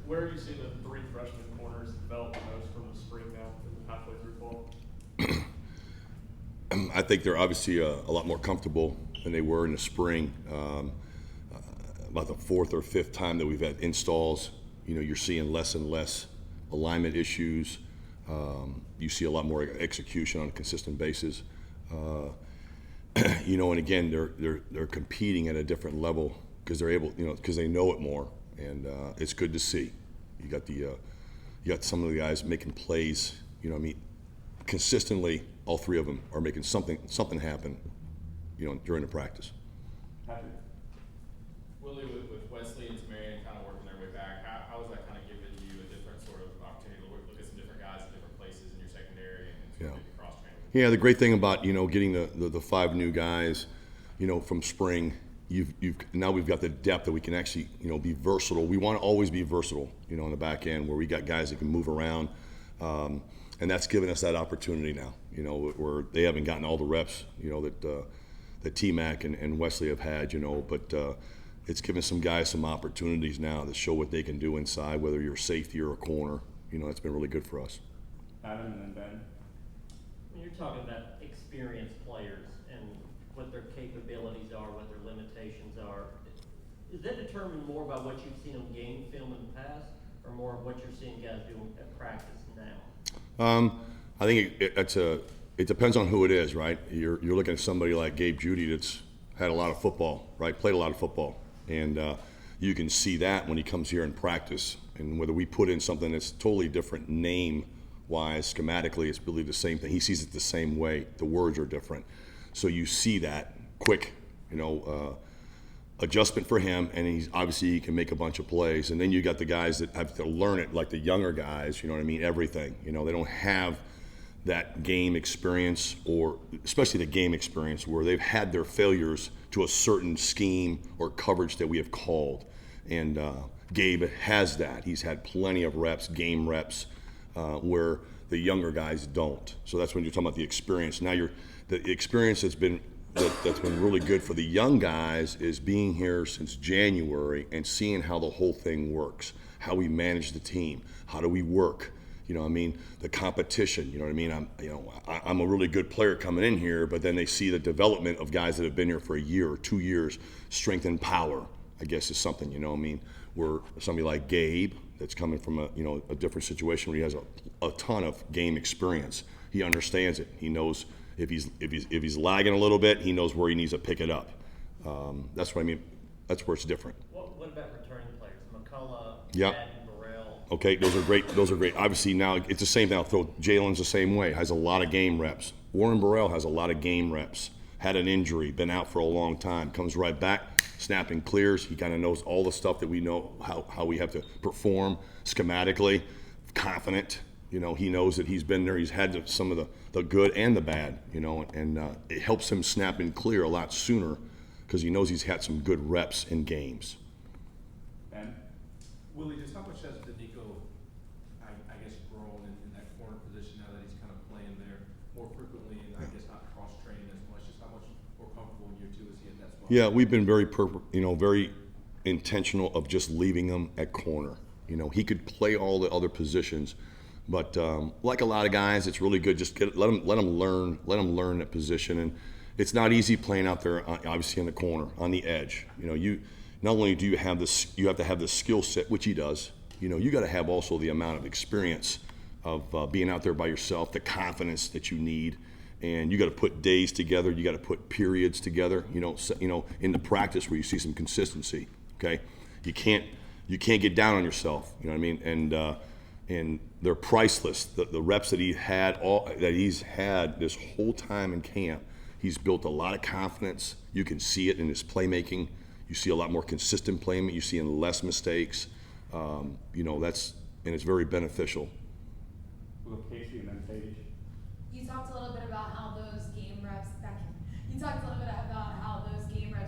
Where are you seeing the three freshman corners develop the most from the spring now and halfway through fall? I think they're obviously a lot more comfortable than they were in the spring. About the fourth or fifth time that we've had installs, you're seeing less and less alignment issues. You see a lot more execution on a consistent basis. And again, they're competing at a different level because they're able, because they know it more, and it's good to see. You got some of the guys making plays. Consistently, all three of them are making something happen, during the practice. Patrick? Willie, with Wesley and Marion kind of working their way back, how is that kind of giving you a different sort of opportunity to look at some different guys in different places in your secondary and sort of maybe cross-training? Yeah, the great thing about getting the five new guys, from spring, now we've got the depth that we can actually be versatile. We want to always be versatile, on the back end where we got guys that can move around, and that's given us that opportunity now. Where they haven't gotten all the reps, that T-Mac and Wesley have had, but it's given some guys some opportunities now to show what they can do inside, whether you're a safety or a corner. It's been really good for us. Adam and then Ben. When you're talking about experienced players and what their capabilities are, what their limitations are, is that determined more by what you've seen on game film in the past, or more of what you're seeing guys do at practice now? I think it depends on who it is, right? You're looking at somebody like Gabe Judy that's had a lot of football, right? Played a lot of football, and you can see that when he comes here in practice. And whether we put in something that's totally different name-wise, schematically, it's really the same thing. He sees it the same way. The words are different, so you see that quick, adjustment for him, and he can make a bunch of plays. And then you got the guys that have to learn it, like the younger guys. Everything. They don't have that game experience, or especially the game experience where they've had their failures to a certain scheme or coverage that we have called. And Gabe has that. He's had plenty of reps, game reps, where the younger guys don't. So that's when you're talking about the experience. Now the experience that's been really good for the young guys is being here since January and seeing how the whole thing works, how we manage the team, how do we work. The competition. I'm a really good player coming in here, but then they see the development of guys that have been here for a year or 2 years. Strength and power, I guess, is something. Where somebody like Gabe, that's coming from a different situation where he has a ton of game experience. He understands it. He knows if he's lagging a little bit, he knows where he needs to pick it up. That's what I mean. That's where it's different. What about returning players? McCullough, Yep. Madden, Burrell. Okay, those are great. Obviously, now it's the same thing. I'll throw Jalen's the same way. Has a lot of game reps. Warren Burrell has a lot of game reps. Had an injury, been out for a long time. Comes right back, snapping clears. He kind of knows all the stuff that we know how we have to perform schematically. Confident. He knows that he's been there. He's had some of the good and the bad. And it helps him snap and clear a lot sooner because he knows he's had some good reps in games. Ben. Willie, just how much has Danico, I guess, grown in that corner position now that he's kind of playing there more frequently and I guess not cross-training as much? Just how much more comfortable in year two is he in that spot? Yeah, we've been very intentional of just leaving him at corner. He could play all the other positions, but like a lot of guys, it's really good. Just let him learn that position, and it's not easy playing out there, obviously in the corner, on the edge. You not only do you have this, you have to have the skill set, which he does. You got to have also the amount of experience of being out there by yourself, the confidence that you need, and you got to put days together. You got to put periods together. In the practice where you see some consistency. Okay, you can't get down on yourself. You know what I mean? And they're priceless. The reps that he's had this whole time in camp. He's built a lot of confidence. You can see it in his playmaking. You see a lot more consistent playmaking. You see less mistakes. And it's very beneficial. We'll go Casey and then Paige. You talked a little bit about how those game reps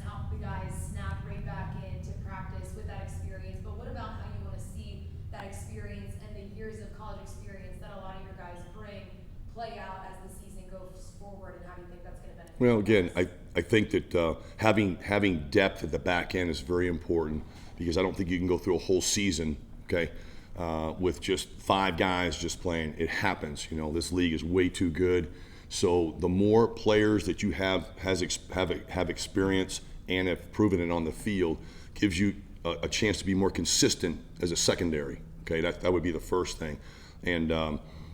help the guys snap right back into practice with that experience. But what about how you want to see that experience and the years of college experience that a lot of your guys bring play out as the season goes forward, and how do you think that's going to benefit? Well, again, I think that having depth at the back end is very important because I don't think you can go through a whole season, okay? With just 5 guys just playing, it happens. You know, this league is way too good. So the more players that you have experience and have proven it on the field gives you a chance to be more consistent as a secondary. Okay, that would be the first thing, and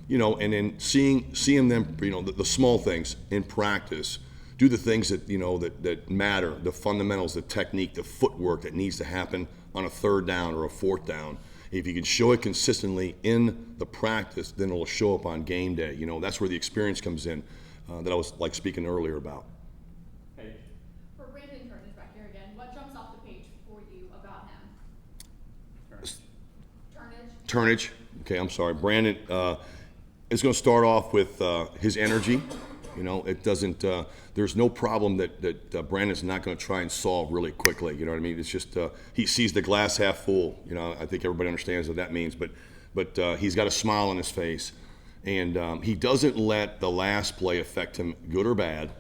you know, and then seeing them, you know, the small things in practice, do the things that, you know, that matter, the fundamentals, the technique, the footwork that needs to happen on a 3rd down or a 4th down. If you can show it consistently in the practice, then it'll show up on game day. You know, that's where the experience comes in that I was like speaking earlier about. Hey, For Brandon Turnage back here again, what jumps off the page for you about him? Turnage. Okay, I'm sorry. Brandon is going to start off with his energy. You know, it doesn't. There's no problem that Brandon's not going to try and solve really quickly. You know what I mean? It's just he sees the glass half full. You know, I think everybody understands what that means. But he's got a smile on his face, and he doesn't let the last play affect him, good or bad.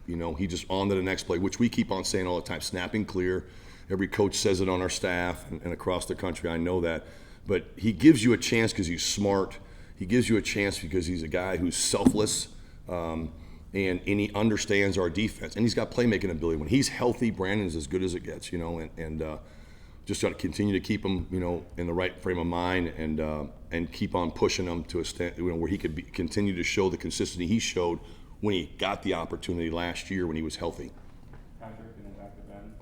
You know, he just on to the next play, which we keep on saying all the time: snapping clear. Every coach says it on our staff and across the country. I know that. But he gives you a chance because he's smart. He gives you a chance because he's a guy who's selfless, and he understands our defense. And he's got playmaking ability. When he's healthy, Brandon's as good as it gets, you know, and just got to continue to keep him, you know, in the right frame of mind and keep on pushing him to a stand, you know, where he could continue to show the consistency he showed when he got the opportunity last year when he was healthy. Patrick, and then back to Ben.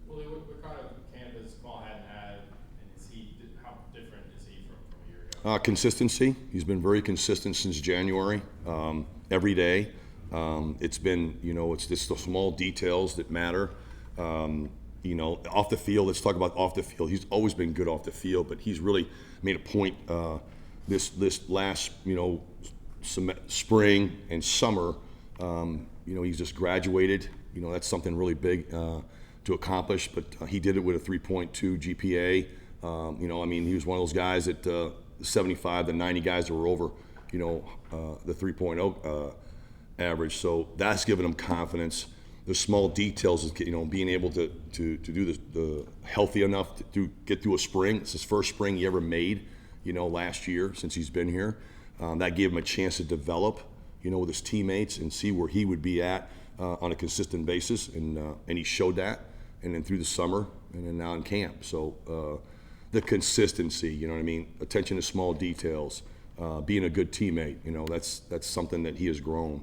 Willie, what kind of camp has Kamal Hadden had, and how different is he from a year ago? Consistency. He's been very consistent since January, every day. It's been, you know, it's just the small details that matter. You know, off the field, let's talk about off the field. He's always been good off the field, but he's really made a point this last, you know, spring and summer. You know, he's just graduated. You know, that's something really big to accomplish, but he did it with a 3.2 GPA. You know, I mean, he was one of those guys that 75 to 90 guys that were over, you know, the 3.0 average. So that's given him confidence. The small details is, you know, being able to do the healthy enough to get through a spring. It's his first spring he ever made, you know, last year since he's been here. That gave him a chance to develop, you know, with his teammates and see where he would be at on a consistent basis, and he showed that. And then through the summer, and then now in camp. So the consistency, you know what I mean, attention to small details, being a good teammate, you know, that's something that he has grown.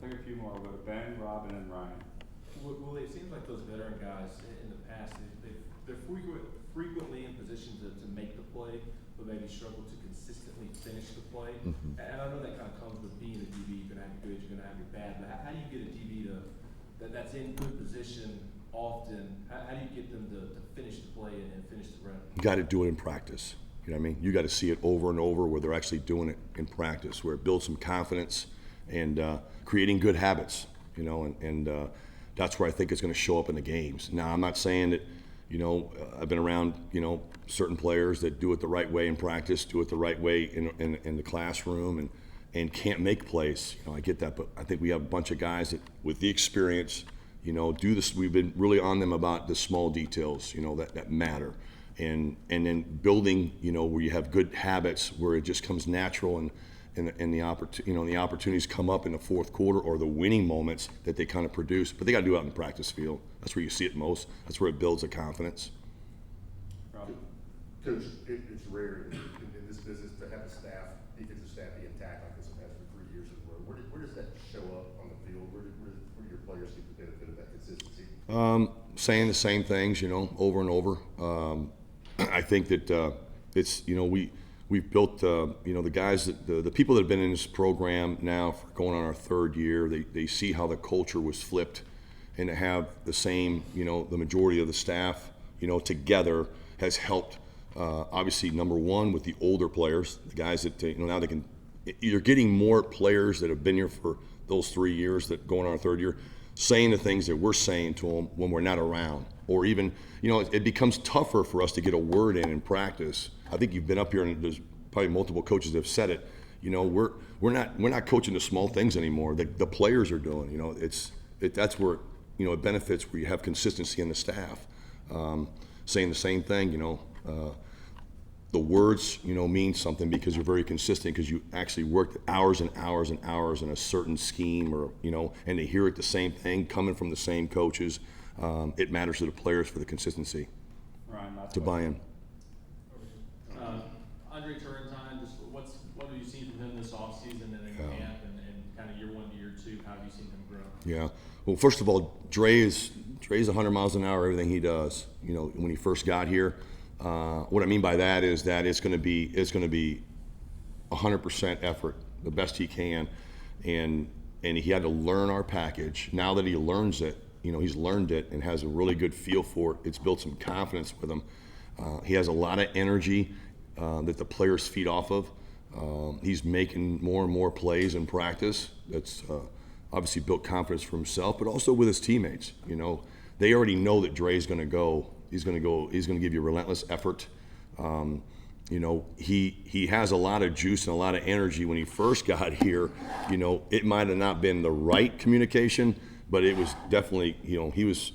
I'll take a few more. We'll go to Ben, Robin, and Ryan. Well, it seems like those veteran guys in the past, they're frequently in positions to make the play, but maybe struggle to consistently finish the play. Mm-hmm. And I know that kind of comes with being a DB. You're going to have your good, you're going to have your bad. But how do you get a DB that's in good position often? How do you get them to finish the play and finish the run? You got to do it in practice. You know what I mean? You got to see it over and over where they're actually doing it in practice, where it builds some confidence and creating good habits, you know, and that's where I think it's going to show up in the games. Now, I'm not saying that, you know, I've been around, you know, certain players that do it the right way in practice, do it the right way in the classroom, and can't make plays. You know, I get that, but I think we have a bunch of guys that, with the experience, you know, do this. We've been really on them about the small details, you know, that matter, and then building, you know, where you have good habits, where it just comes natural, and the opportunities come up in the fourth quarter or the winning moments that they kind of produce. But they got to do it out in the practice field. That's where you see it most. That's where it builds the confidence. Robin. Coach, it's rare in this business to have a staff, defensive staff, be intact like this has for 3 years in a row. Where does that show up on the field? Where do your players see the benefit of that consistency? Saying the same things, you know, over and over. I think that it's, you know, we've built, you know, the guys, the people that have been in this program now for going on our 3rd year, they see how the culture was flipped, and to have the same, you know, the majority of the staff, you know, together has helped. Obviously, number one, with the older players, the guys that, you know, now they can, you're getting more players that have been here for those 3 years that going on our 3rd year, saying the things that we're saying to them when we're not around. Or even, you know, it becomes tougher for us to get a word in practice. I think you've been up here, and there's probably multiple coaches that have said it. You know, we're not coaching the small things anymore. The players are doing. You know, that's where, you know, it benefits where you have consistency in the staff, saying the same thing. You know, the words, you know, mean something because you're very consistent because you actually worked hours and hours and hours in a certain scheme, or, you know, and to hear it the same thing coming from the same coaches, it matters to the players for the consistency Ryan, last to buy in. Andre Turrentine, just what have you seen from him this offseason and in camp and kind of year 1 to year 2? How have you seen him grow? Yeah. Well, first of all, Dre's 100 miles an hour, everything he does. You know, when he first got here, what I mean by that is that it's going to be 100% effort, the best he can, and he had to learn our package. Now that he learns it, you know, he's learned it and has a really good feel for it. It's built some confidence with him. He has a lot of energy that the players feed off of. He's making more and more plays in practice. That's obviously built confidence for himself, but also with his teammates. You know, they already know that Dre's going to go. He's going to go. He's going to give you relentless effort. You know, he has a lot of juice and a lot of energy. When he first got here, you know, it might have not been the right communication, but it was definitely, you know, he was.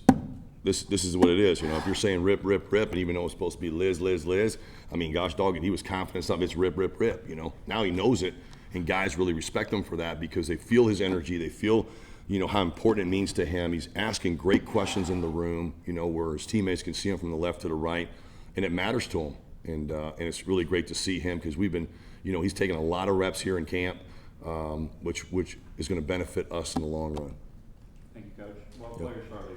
This is what it is. You know, if you're saying rip, rip, rip, and even though it's supposed to be Liz, Liz, Liz, I mean, gosh dog it, he was confident something. It's rip, rip, rip. You know, now he knows it, and guys really respect him for that because they feel his energy. They feel, you know, how important it means to him. He's asking great questions in the room, you know, where his teammates can see him from the left to the right, and it matters to him. And it's really great to see him because we've been, you know, he's taken a lot of reps here in camp, which is going to benefit us in the long run. Thank you, Coach. What players are